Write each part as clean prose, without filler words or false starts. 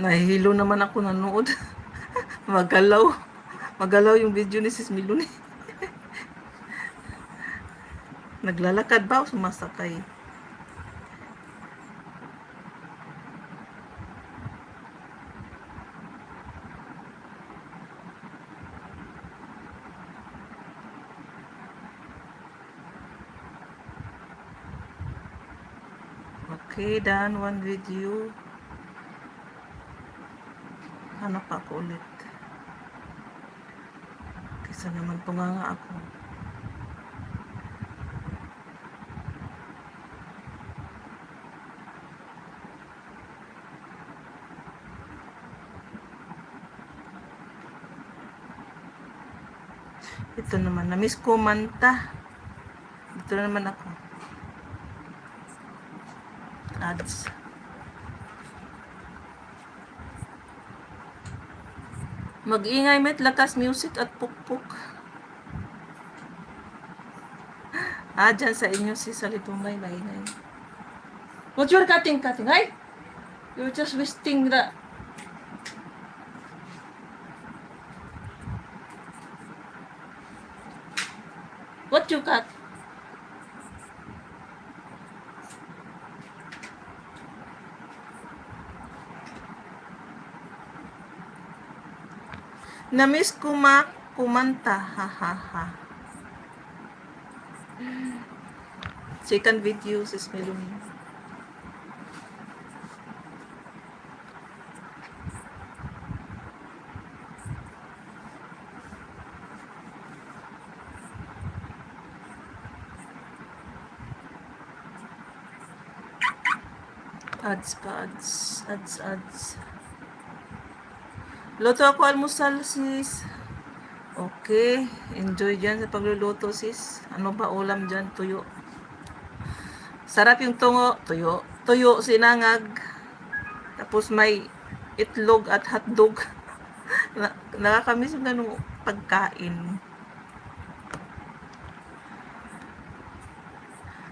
Nahihilo naman ako nanood. Magalaw. Magalaw yung video ni Sis Miluni. Naglalakad ba o sumasakay? Okay, done one video. Hanap ako ulit. Kaysa naman tunganga ako. Ito naman, na-miss ko manta. Dito na naman ako. Ads. Mag-ingay met lakas music at pukpuk. Dyan sa inyo si Salitungay, maingay. What you're cutting? Ay! You're just wasting the... What you cut? Na-miss ko kumanta. Ha ha ha. Second video, Sis Melanie. Ads pa, ads. Luto ako almusal, sis. Okay, enjoy dyan sa pagluluto, sis. Ano ba ulam dyan? Tuyo. Sarap yung tungo, tuyo. Tuyo, sinangag. Tapos may itlog at hotdog. Nakakamiss yung ganung pagkain.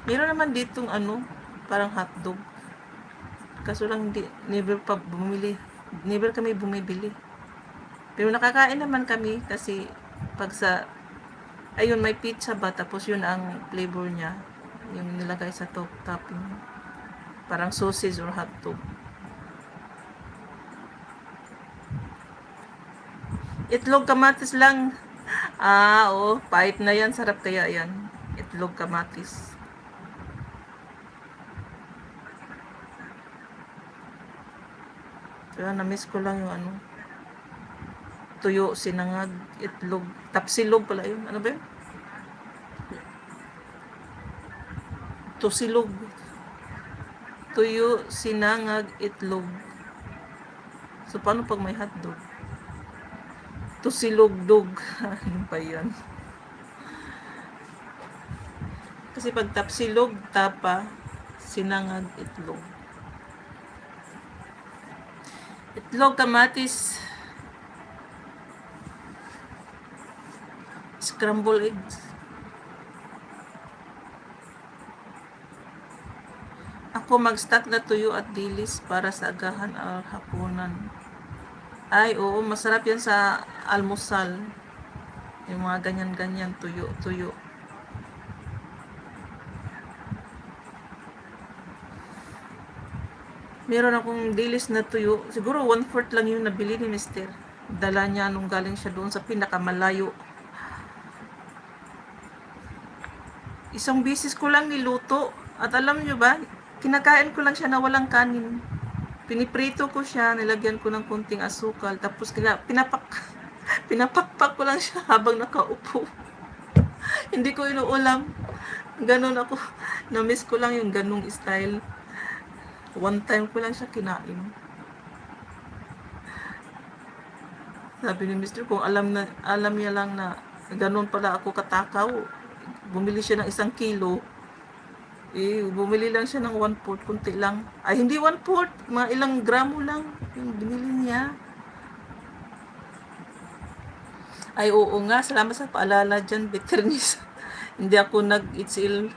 Meron naman ditong parang hotdog. Kaso lang never kami bumibili. Pero nakakain naman kami kasi pag ayun, may pizza ba, tapos yun ang flavor niya, yung nilagay sa topping. Parang sausage or hotdog. Itlog kamatis lang. Pahit na yan. Sarap kaya yan. Itlog kamatis. Kaya na-miss ko lang yung tuyo, sinangag, itlog. Tapsilog pala yun. Ano ba yun? Tusilog. Tuyo, sinangag, itlog. So, paano pag may hotdog? Tusilog-dog. Ano pa yan? Kasi pag tapsilog, tapa, sinangag, itlog. Itlog, kamatis, scrambled eggs. Ako mag-stock na tuyo at dilis para sa agahan o hapunan. Ay, oo, masarap yan sa almusal. Yung mga ganyan-ganyan, tuyo. Meron akong dilis na tuyo. Siguro 1/4 lang yung nabili ni Mister. Dala niya nung galing siya doon sa pinakamalayo. Isang bisis ko lang niluto. At alam nyo ba, kinakain ko lang siya na walang kanin. Piniprito ko siya, nilagyan ko ng kunting asukal. Tapos pinapakpak ko lang siya habang nakaupo. Hindi ko inuulam. Ganon ako. Na-miss ko lang yung ganong style. One time ko lang siya kinain. Sabi ni Mr. kung alam niya lang na ganon pala ako katakaw. Bumili siya ng 1 kilo. Bumili lang siya ng 1/4, kunti lang. Ay, hindi 1/4, mga ilang gramo lang yung binili niya. Ay, oo nga, salamat sa paalala dyan, Beternis. Hindi ako nag-itsil